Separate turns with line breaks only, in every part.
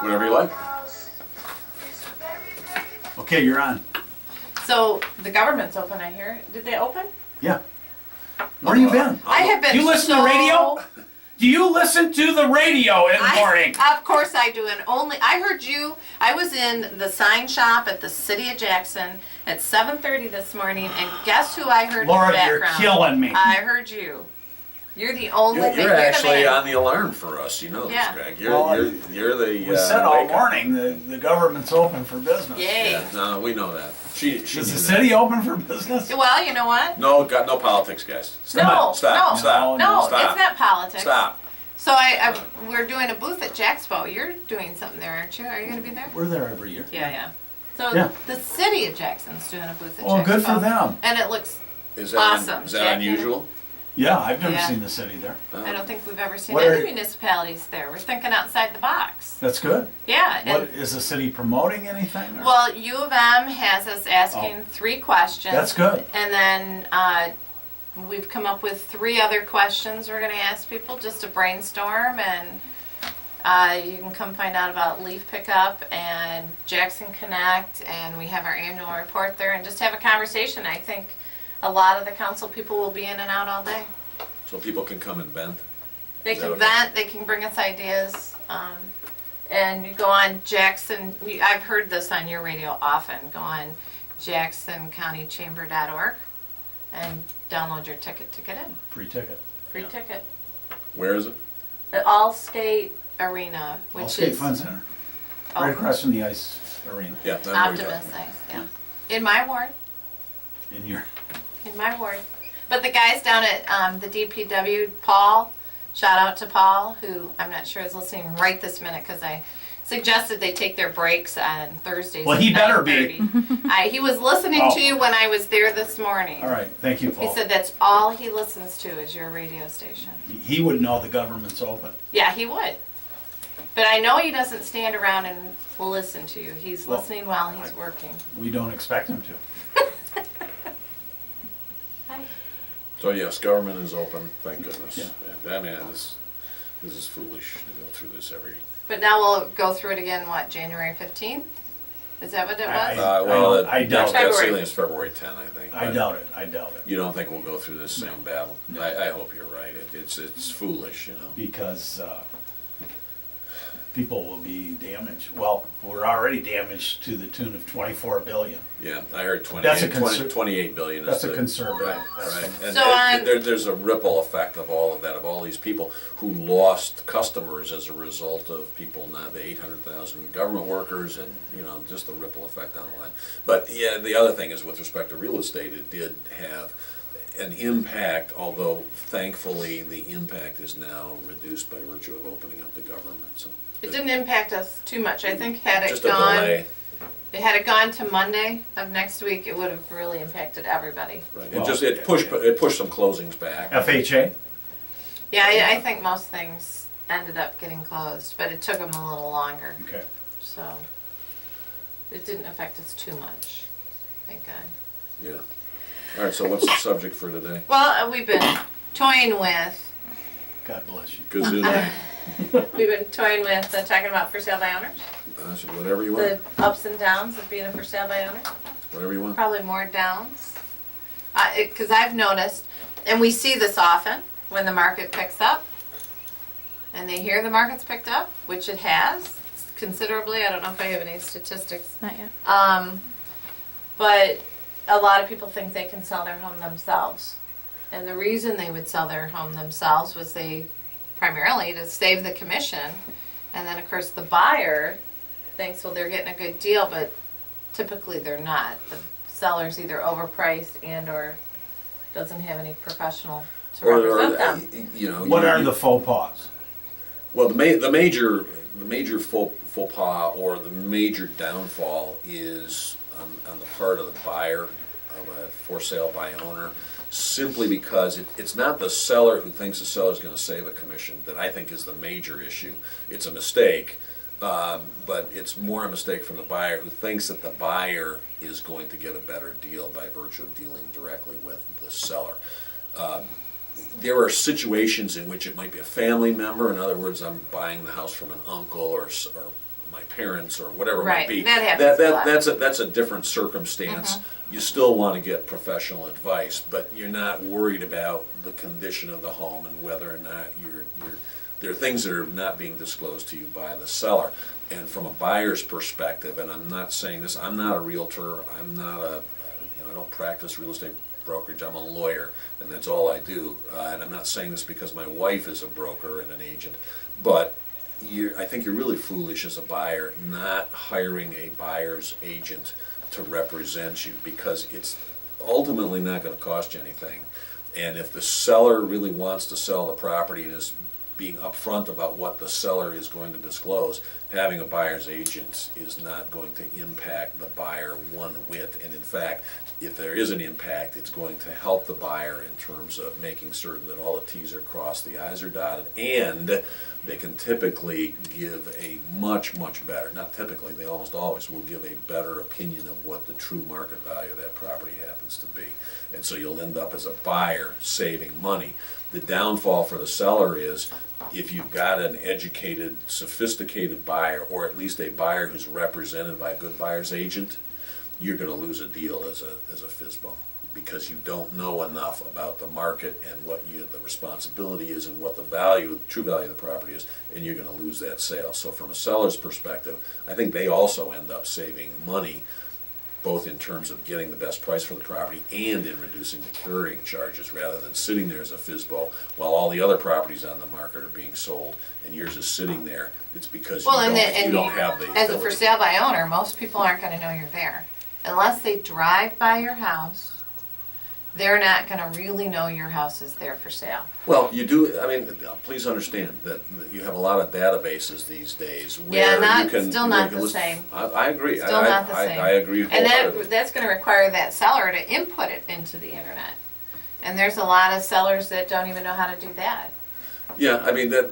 Whatever you like.
Okay, you're on.
So the government's open, I hear. Did they open?
Yeah. Where you been?
I have been.
Do you listen to radio? Do you listen to the radio in the morning?
Of course I do, and I heard you. I was in the sign shop at the City of Jackson at 7:30 this morning, and guess who I heard
Laura,
in the background?
you're killing me.
I heard you. You're the only.
You're actually
the man.
on the alarm for us. You know this,
Yeah.
Greg.
Well,
You're the.
We said all
wake up.
morning the government's open for business.
Yay.
Yeah, no, we know that. She
Is
knew
the
that.
city open for business?
Well, you know what?
No, got no politics, guys.
No,
Stop. Stop.
no,
Stop.
no,
Stop.
it's not politics.
Stop.
So we're doing a booth at Jacksbo. You're doing something there, aren't you? Are you going to be there?
We're there every year.
Yeah. So
Yeah.
the City of Jackson's doing a booth at Jacksbo.
Well, good for them.
And it looks
Is that
awesome.
Is that
Jack,
unusual?
Yeah, I've never
Yeah.
seen the city there.
I don't think we've ever seen
What
any
are-
municipalities there. We're thinking outside the box.
That's good.
Yeah.
What
And,
is the city promoting anything? or-
well, U of M has us asking 3 questions.
That's good.
And then we've come up with 3 other questions we're going to ask people just to brainstorm. And you can come find out about Leaf Pickup and Jackson Connect. And we have our annual report there and just have a conversation. I think a lot of the council people will be in and out all day.
So people can come and vent.
They
Is that
can
okay?
vent, they can bring us ideas, and you go on Jackson, I've heard this on your radio often, go on jacksoncountychamber.org and download your ticket to get in.
Free ticket.
Free ticket.
Where is it?
At All Skate Arena, which
All Skate
is
Fun Center.
oh,
Right across from the ice arena.
Yeah, that's where you're
Optimus
talking.
Ice, yeah. In my ward,
In your
in my ward. But the guys down at the DPW, Paul, shout out to Paul, who I'm not sure is listening right this minute because I suggested they take their breaks on Thursdays.
Well,
at
he better be.
9:30. He was listening
Oh.
to you when I was there this morning.
All right, thank you,
He
Paul.
said that's all he listens to is your radio station.
He would know the government's open.
Yeah, he would. But I know he doesn't stand around and listen to you. He's
Well,
listening while he's working.
We don't expect him to.
Hi.
So yes, government is open. Thank goodness.
Yeah.
Yeah, I mean, this is foolish to go through this every.
But now we'll go through it again, what, January 15th? Is that what it was?
I doubt
that
it.
ceiling is February 10, I think.
I
but
doubt it. I doubt it.
You don't think we'll go through this same battle?
No.
I hope you're right. It's foolish, you know.
Because people will be damaged. Well, we're already damaged to the tune of 24 billion.
Yeah, I heard 28,
That's a
28 billion.
That's
is
a conservative
Right,
estimate.
right. And
So
there's a ripple effect of all of that, of all these people who lost customers as a result of people, not the 800,000 government workers, and you know, just the ripple effect on the line. But yeah, the other thing is with respect to real estate, it did have an impact, although thankfully the impact is now reduced by virtue of opening up the government. So
It didn't impact us too much. I think had it
just a
gone,
delay.
had it gone to Monday of next week, it would have really impacted everybody.
Right.
Well,
It pushed some closings back.
FHA?
Yeah, I think most things ended up getting closed, but it took them a little longer,
Okay.
so it didn't affect us too much. Thank God.
Yeah. All right. So what's the subject for today?
Well, we've been toying with
God bless you.
Kazoo.
We've been toying with talking about for sale by owners,
Whatever you want.
the ups and downs of being a for sale by owner.
Whatever you want.
Probably more downs. Because I've noticed, and we see this often when the market picks up, and they hear the market's picked up, which it has considerably. I don't know if I have any statistics.
Not yet.
But a lot of people think they can sell their home themselves. And the reason they would sell their home themselves was primarily to save the commission. And then of course the buyer thinks, well, they're getting a good deal, but typically they're not. The seller's either overpriced and or doesn't have any professional to represent them.
You know.
What are the faux pas?
Well, the major faux pas or the major downfall is on the part of the buyer of a for sale by owner, simply because it's not the seller who thinks the seller is going to save a commission that I think is the major issue. It's a mistake, but it's more a mistake from the buyer who thinks that the buyer is going to get a better deal by virtue of dealing directly with the seller. There are situations in which it might be a family member. In other words, I'm buying the house from an uncle or my parents or whatever it
Right,
might be.
that happens a lot.
That's a different circumstance. You still want to get professional advice, but you're not worried about the condition of the home and whether or not there are things that are not being disclosed to you by the seller. And from a buyer's perspective, and I'm not saying this, I'm not a realtor, I'm not I don't practice real estate brokerage, I'm a lawyer, and that's all I do. And I'm not saying this because my wife is a broker and an agent, but I think you're really foolish as a buyer not hiring a buyer's agent to represent you, because it's ultimately not going to cost you anything. And if the seller really wants to sell the property and is being upfront about what the seller is going to disclose, having a buyer's agent is not going to impact the buyer one whit. And in fact, if there is an impact, it's going to help the buyer in terms of making certain that all the T's are crossed, the I's are dotted, and they can typically give a much, much better, not typically, they almost always will give a better opinion of what the true market value of that property happens to be. And so you'll end up as a buyer saving money. The downfall for the seller is if you've got an educated, sophisticated buyer, or at least a buyer who's represented by a good buyer's agent, you're going to lose a deal as a FSBO, because you don't know enough about the market and what the responsibility is and what the true value of the property is, and you're going to lose that sale. So from a seller's perspective, I think they also end up saving money, both in terms of getting the best price for the property and in reducing the carrying charges, rather than sitting there as a FSBO while all the other properties on the market are being sold and yours is sitting there. It's because you don't have the
as a
ability.
for sale by owner, most people aren't going to know you're there unless they drive by your house. They're not going to really know your house is there for sale.
Well, you do, I mean, please understand that you have a lot of databases these days where
Yeah,
you can.
still not the same.
I agree.
Still not the same.
I agree
And
wholeheartedly.
that's going to require that seller to input it into the internet. And there's a lot of sellers that don't even know how to do that.
Yeah, I mean, that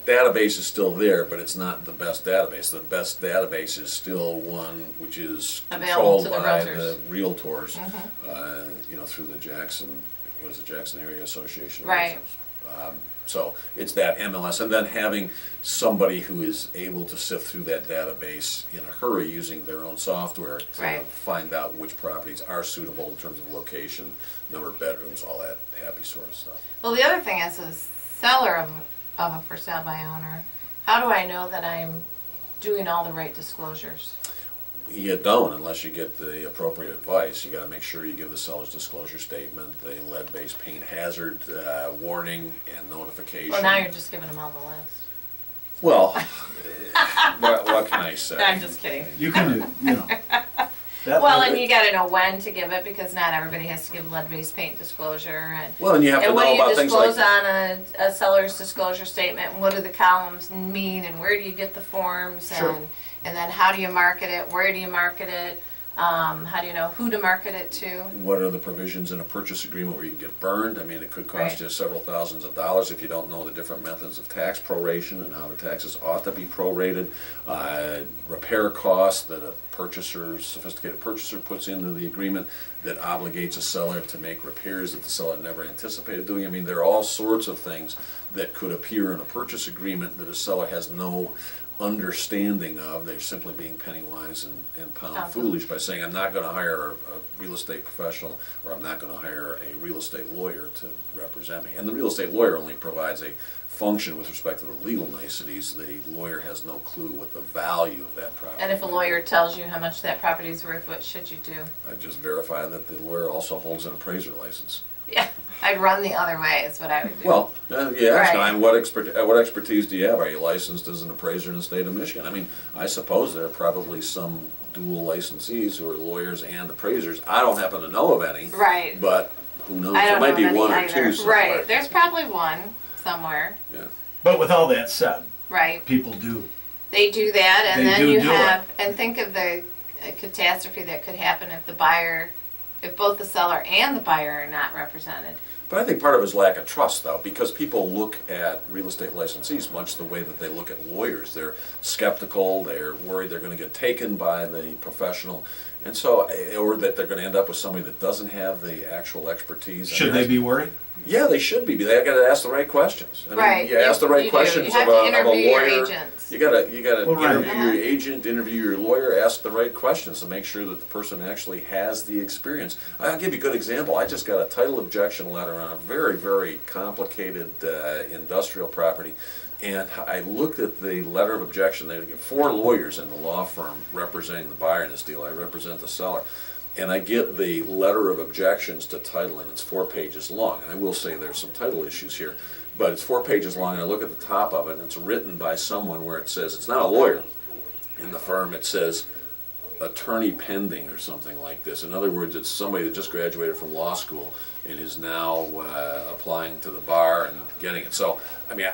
database is still there, but it's not the best database. The best database is still one which is
Available
controlled
to the
by
realtors.
the realtors, through the Jackson Area Association. of
Right.
Realtors. So it's that MLS, and then having somebody who is able to sift through that database in a hurry using their own software to
Right.
find out which properties are suitable in terms of location, number of bedrooms, all that happy sort of stuff.
Well, the other thing is seller of a for sale by owner, how do I know that I'm doing all the right disclosures?
You don't unless you get the appropriate advice. You gotta make sure you give the seller's disclosure statement, the lead-based paint hazard warning and notification.
Well, now you're just giving them all the list.
Well, what can I say?
I'm just kidding.
You can do,
Well, and you gotta know when to give it, because not everybody has to give lead-based paint disclosure, and
Well, and you have to
what
know
do you
about things like
disclose on a seller's disclosure statement, and what do the columns mean, and where do you get the forms,
Sure.
and then how do you market it, where do you market it, how do you know who to market it to?
what are the provisions in a purchase agreement where you can get burned. I mean, it could cost
Right.
you several thousands of dollars if you don't know the different methods of tax proration and how the taxes ought to be prorated. Repair costs that a sophisticated purchaser puts into the agreement that obligates a seller to make repairs that the seller never anticipated doing. I mean, there are all sorts of things that could appear in a purchase agreement that a seller has no understanding of. They're simply being penny wise and pound foolish by saying, I'm not going to hire a real estate professional, or I'm not going to hire a real estate lawyer to represent me. And the real estate lawyer only provides a function with respect to the legal niceties. The lawyer has no clue what the value of that property.
And if a lawyer tells you how much that property is worth, what should you do?
I just verify that the lawyer also holds an appraiser license.
Yeah, I'd run the other way is what I would do.
Well,
Right.
and what expertise do you have? Are you licensed as an appraiser in the state of Michigan? I mean, I suppose there are probably some dual licensees who are lawyers and appraisers. I don't happen to know of any.
Right.
But who knows?
I
There
don't
might
know
be
of any
one or
either.
two somewhere.
Right, there's probably one somewhere,
Yeah.
But with all that said,
right?
people do.
They do that, and
They
then
do
you
do
have, and think of the catastrophe that could happen if both the seller and the buyer are not represented.
But I think part of it is lack of trust, though, because people look at real estate licensees much the way that they look at lawyers. They're skeptical, they're worried they're going to get taken by the professional, and so, or that they're going to end up with somebody that doesn't have the actual expertise.
Should they be worried?
Yeah, they should be. They gotta ask the right questions. I mean,
Right,
you ask the right
you do.
questions
You have
of
to
a
interview your
lawyer.
agents.
You gotta
Well, right.
interview your agent, interview your lawyer, ask the right questions to make sure that the person actually has the experience. I'll give you a good example. I just got a title objection letter on a very, very complicated industrial property. And I looked at the letter of objection. There are 4 lawyers in the law firm representing the buyer in this deal. I represent the seller. And I get the letter of objections to title, and it's 4 pages long. And I will say there's some title issues here, but it's 4 pages long. And I look at the top of it, and it's written by someone where it says, it's not a lawyer in the firm, it says attorney pending or something like this. In other words, it's somebody that just graduated from law school and is now applying to the bar and getting it. So, I mean,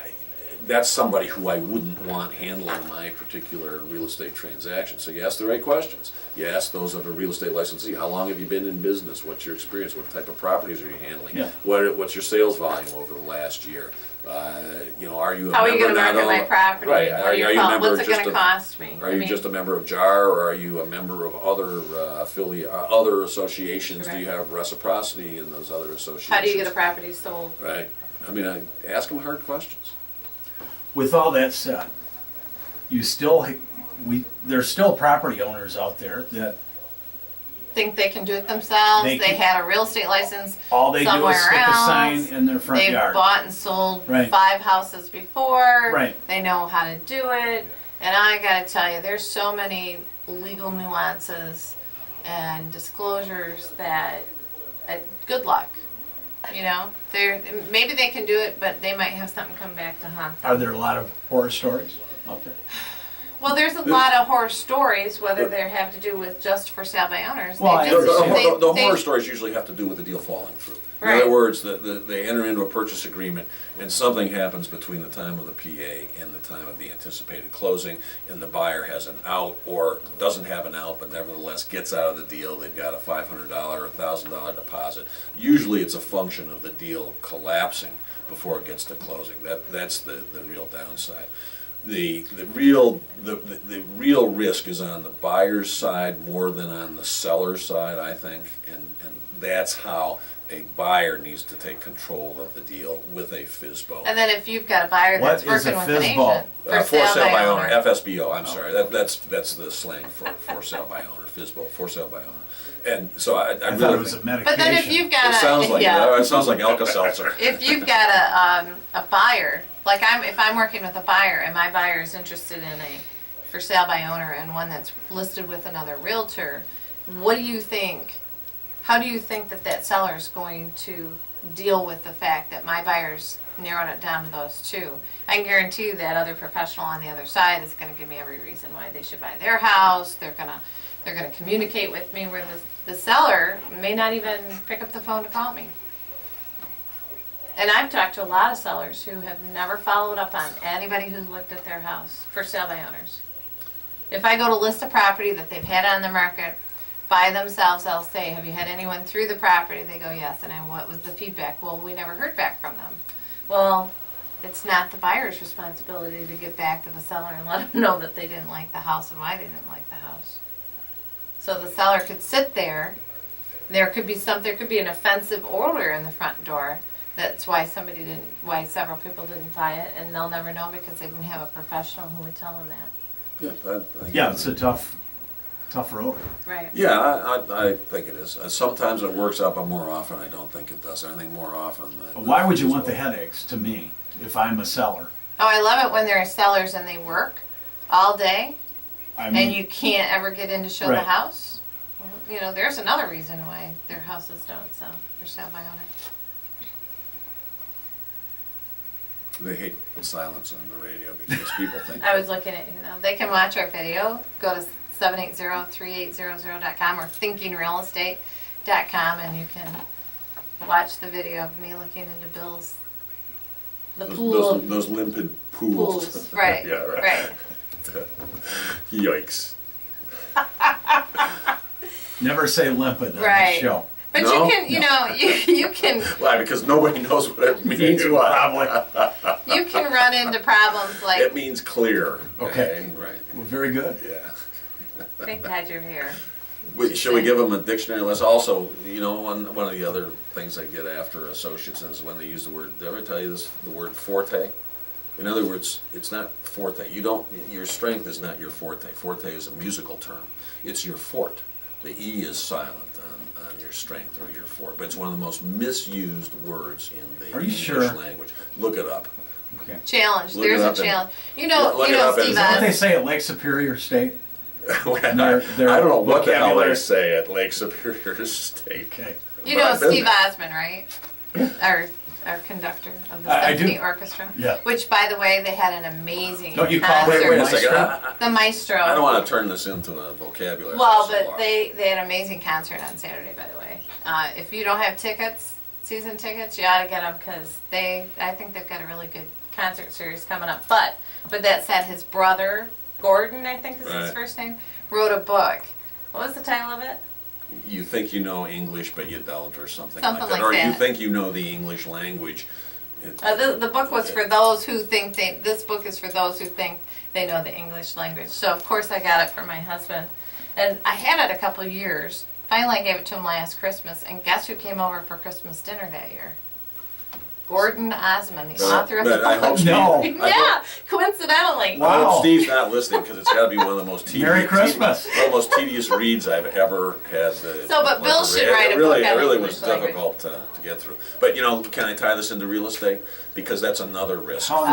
that's somebody who I wouldn't want handling my particular real estate transaction. So you ask the right questions. You ask those of a real estate licensee, how long have you been in business? What's your experience? What type of properties are you handling?
Yeah.
What's your sales volume over the last year? Are you a
How are you
member
gonna
not
market my
only-
property?
Right.
What
Are
are
you
your
a member
what's it
just
gonna
of-
cost me?
Are you just a member of JAR, or are you a member of other other associations? Do you
Correct.
have reciprocity in those other associations?
How do you get a property sold?
Right. I mean, ask them hard questions.
With all that said, there's still property owners out there that
Think they can do it themselves?
They
They
can-
had a real estate license
all they do
somewhere
is stick a sign
else.
in their front
They've
yard.
bought and sold
Right.
5 houses before.
Right.
They know how to do it. And I gotta tell you, there's so many legal nuances and disclosures that, good luck. You know, maybe they can do it, but they might have something come back to haunt them.
Are there a lot of horror stories out there?
Well, there's a lot of horror stories, whether they have to do with just for sale by owners.
Well, I
They just-
understand.
The
they-
horror stories usually have to do with the deal falling through. In
Right.
other words, they enter into a purchase agreement and something happens between the time of the PA and the time of the anticipated closing, and the buyer has an out or doesn't have an out but nevertheless gets out of the deal. They've got a $500 or $1,000 deposit. Usually it's a function of the deal collapsing before it gets to closing. That's the real downside. The real risk is on the buyer's side more than on the seller's side, I think, and that's how a buyer needs to take control of the deal with a FSBO.
And then if you've got a buyer
What
that's
is a
working with an
FSBO?
agent, for sale by owner.
FSBO, I'm sorry, that's the slang for sale by owner, FSBO, for sale by owner. And so I
I thought
really
it was a
think,
medication.
But then if you've got
it sounds like,
yeah.
it sounds like Alka-Seltzer.
If you've got a buyer, like if I'm working with a buyer and my buyer is interested in a for sale by owner and one that's listed with another realtor, what do you think? How do you think that seller is going to deal with the fact that my buyer's narrowed it down to those 2? I can guarantee you that other professional on the other side is going to give me every reason why they should buy their house. They're gonna communicate with me, where the seller may not even pick up the phone to call me. And I've talked to a lot of sellers who have never followed up on anybody who's looked at their house for sale by owners. If I go to list a property that they've had on the market by themselves, I'll say, have you had anyone through the property? They go, yes. And then what was the feedback? Well, we never heard back from them. Well, it's not the buyer's responsibility to get back to the seller and let them know that they didn't like the house and why they didn't like the house. So the seller could sit there. There could be an offensive order in the front door. That's why several people didn't buy it, and they'll never know because they didn't have a professional who would tell them that.
Yeah, it's a tough road.
Right.
Yeah, I think it is. Sometimes it works out, but more often I don't think it does. I think more often.
Why would you want the headaches, to me, if I'm a seller?
Oh, I love it when there are sellers and they work all day,
I
and
mean,
you can't ever get in to show the
Right.
house. Well, there's another reason why their houses don't sell for sale by owner.
They hate silence on the radio because people think.
I was looking at, they can watch our video. Go to 780-3800.com or thinkingrealestate.com, and you can watch the video of me looking into Bill's pool.
Those limpid pools.
Pools, right,
Yeah, right.
right.
Yikes.
never say limpid on
Right.
the show.
But
No?
you can, you can
Why? Because nobody knows what it means.
Probably.
you can run into problems
It
like,
means clear.
Okay.
Right.
Well, very good.
Yeah.
thank God you're here.
Should we give them a dictionary list? Also, you know, one of the other things I get after associates is when they use the word, did I ever tell you this, the word forte? In other words, it's not forte. Your strength is not your forte. Forte is a musical term. It's your fort. The E is silent on your strength or your fort, but it's one of the most misused words in the
Are you
English
sure?
language. Look it up.
Okay.
Challenge.
Look it
There's a
up and-
challenge.
Look it up and-
Steve
Is that what they
Oz.
say at Lake Superior State?
I
their
don't know what the hell they
vocabulary-
say at Lake Superior State.
Okay.
You
But
know
I've been
Steve
there.
Osmond, right? Our conductor of the
I do.
symphony orchestra.
Yeah.
Which, by the way, they had an amazing
Don't you call
concert.
it
Wait a second.
Maestro?
The maestro.
I don't want to turn this into a vocabulary.
Well,
lesson.
but they had an amazing concert on Saturday, by the way. If you don't have tickets, season tickets, you ought to get them because I think they've got a really good concert series coming up. But that said, his brother, Gordon, I think is his
Right.
first name, wrote a book. What was the title of it?
You think you know English, but you don't, or something
Something
like that.
like
Or you
that.
think you know the English language.
The book was for those who think this book is for those who think they know the English language. So of course I got it for my husband, and I had it a couple years. Finally, I gave it to him last Christmas, and guess who came over for Christmas dinner that year? Gordon Osmond, the author of the
But I hope
book.
Steve,
No.
I
Yeah, coincidentally.
Wow.
hope Steve's not listening because it's got to be one of the most tedious.
Merry Christmas.
One of the most tedious reads I've ever had.
But Bill should write a book on
It really
English
was
language.
difficult to get through. But you know, can I tie this into real estate? Because that's another risk for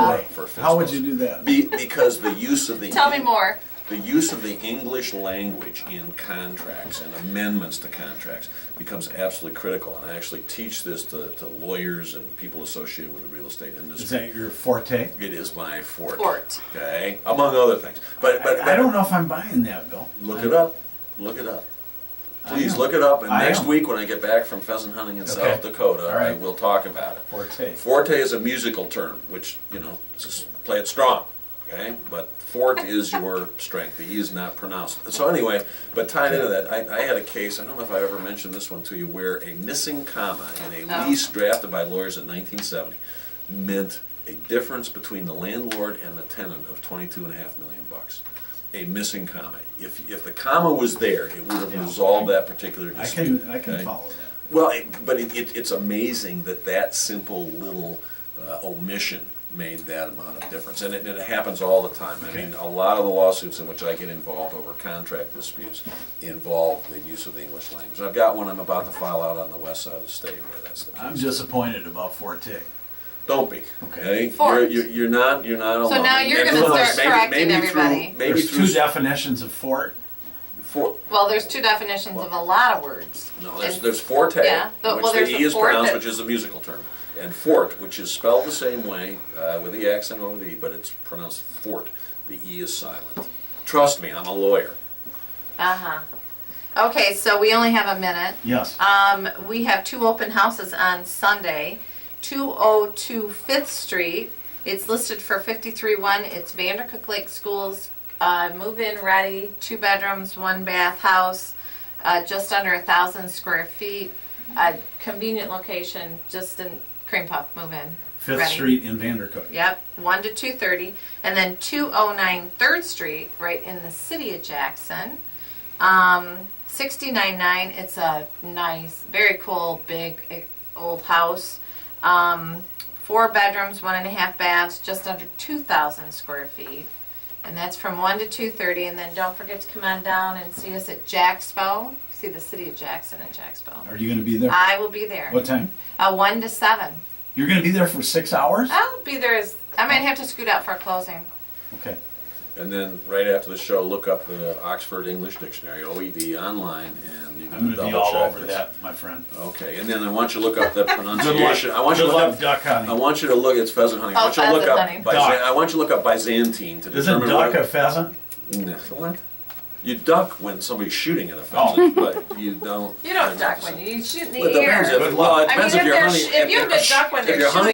How would
Fiscals.
you do that?
Because the use of the
Tell me more.
The use of the English language in contracts and amendments to contracts becomes absolutely critical. And I actually teach this to lawyers and people associated with the real estate industry.
Is that your forte?
It is my fort.
Fort.
Okay, among other things. But
I don't know if I'm buying that, Bill.
look it up. Look it up.
I
Please
am.
look it up. And
I
next
am.
week when I get back from pheasant hunting in
Okay.
South Dakota,
All right.
I will talk about it.
Forte.
Forte is a musical term, which, you know, just play it strong, okay? But fort is your strength. The E is not pronounced. So anyway, but tied into that, I had a case, I don't know if I ever mentioned this one to you, where a missing comma in a lease drafted by lawyers in 1970 meant a difference between the landlord and the tenant of $22.5 million. A missing comma. If the comma was there, it would have
Yeah.
resolved that particular
I
dispute.
can
okay?
follow that.
Well, it's amazing that simple little omission made that amount of difference, and it happens all the time. I
Okay.
mean, a lot of the lawsuits in which I get involved over contract disputes involve the use of the English language. And I've got one I'm about to file out on the west side of the state where that's the case.
I'm disappointed about forte.
Don't be.
Okay.
Fort.
You're not alone.
now you're
And
gonna
look,
start correcting
through-
everybody.
Maybe
There's
through
two definitions of fort.
Well, there's two definitions of a lot of words.
No,
And-
there's forte,
Yeah, but-
which
well,
the
there's
E
the
is
fort
pronounced,
that-
which is a musical term, and fort, which is spelled the same way with the accent over the E, but it's pronounced fort. The E is silent. Trust me, I'm a lawyer.
Uh-huh. Okay, so we only have a minute.
Yes.
We have two open houses on Sunday. 202 Fifth Street. It's listed for 53-1. It's Vandercook Lake Schools, move-in ready, 2 bedrooms, 1 bath house, just under 1,000 square feet. Convenient location, just in Cream Puff, move-in.
Fifth
ready.
Street in Vandercook.
Yep, 1 to 2:30, and then 209 Third Street, right in the city of Jackson. 69.9. It's a nice, very cool, big, old house. 4 bedrooms, 1.5 baths, just under 2,000 square feet, and that's from 1 to 2:30. And then don't forget to come on down and see us at Jaxpo. See the city of Jackson at Jaxpo.
Are you going to be there?
I will be there.
What time?
1 to 7.
You're going to be there for 6 hours?
I'll be there. I might have to scoot out for a closing.
Okay.
And then right after the show, look up the Oxford English Dictionary, OED, online, and you
I'm
can
going to be
double
all
check
over
this.
that, my friend.
Okay, and then I want you to look up the
Good luck.
pronunciation. I want you
Good
to look
luck
up.
duck hunting.
I want you to look. It's pheasant hunting. I
Oh,
want you to look
pheasant
up.
hunting.
Duck.
I want you to look up Byzantine to
Isn't
determine
duck
what.
a pheasant?
No, what? You duck when somebody's shooting at a pheasant, but you don't.
You don't duck when you shoot in the
Well, it depends
air.
if,
Good
well,
luck.
it
I mean,
depends
if
if you're
they're
hunting.
if you have to duck when
if
they're
you're hunting